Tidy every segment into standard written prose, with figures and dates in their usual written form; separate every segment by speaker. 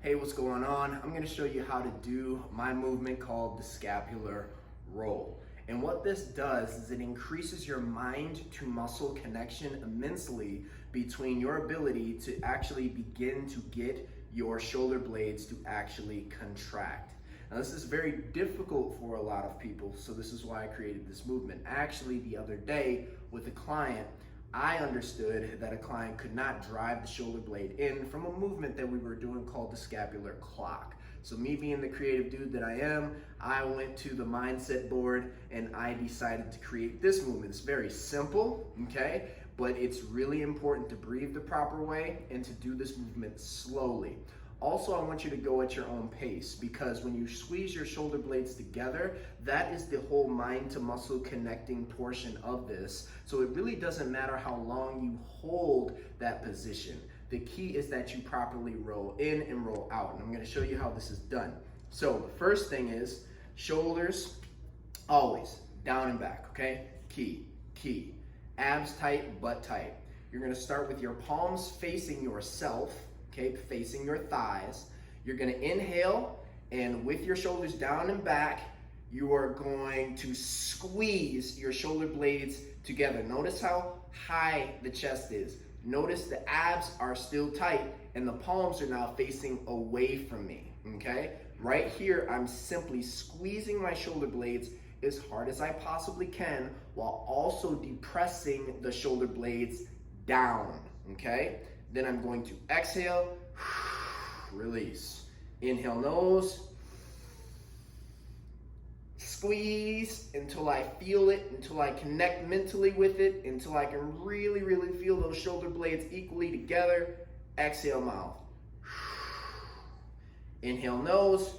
Speaker 1: Hey, what's going on? I'm going to show you how to do my movement called the scapular roll. And what this does is it increases your mind to muscle connection immensely between your ability to actually begin to get your shoulder blades to actually contract. Now, this is very difficult for a lot of people, so this is why I created this movement. Actually, the other day with a client, I understood that a client could not drive the shoulder blade in from a movement that we were doing called the scapular clock. So me being the creative dude that I am, I went to the mindset board and I decided to create this movement. It's very simple, okay? But it's really important to breathe the proper way and to do this movement slowly. Also, I want you to go at your own pace, because when you squeeze your shoulder blades together, that is the whole mind to muscle connecting portion of this. So it really doesn't matter how long you hold that position. The key is that you properly roll in and roll out. And I'm going to show you how this is done. So the first thing is shoulders always down and back, okay? Key. Abs tight, butt tight. You're going to start with your palms facing yourself. Okay, facing your thighs. You're going to inhale, and with your shoulders down and back, you are going to squeeze your shoulder blades together. Notice how high the chest is. Notice the abs are still tight, and the palms are now facing away from me, okay? Right here, I'm simply squeezing my shoulder blades as hard as I possibly can while also depressing the shoulder blades down, okay? Then I'm going to exhale, release. Inhale, nose. Squeeze until I feel it, until I connect mentally with it, until I can really feel those shoulder blades equally together. Exhale, mouth. Inhale, nose.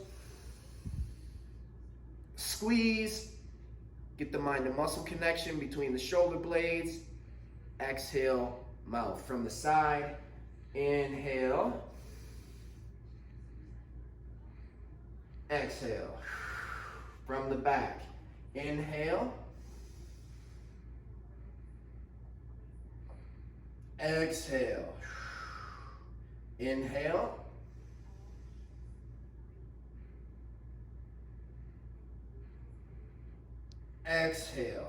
Speaker 1: Squeeze. Get the mind to muscle connection between the shoulder blades. Exhale, mouth. From the side, inhale, exhale. From the back, inhale, exhale. Inhale, exhale.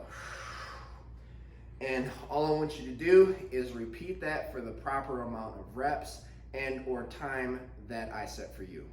Speaker 1: And all I want you to do is repeat that for the proper amount of reps and or time that I set for you.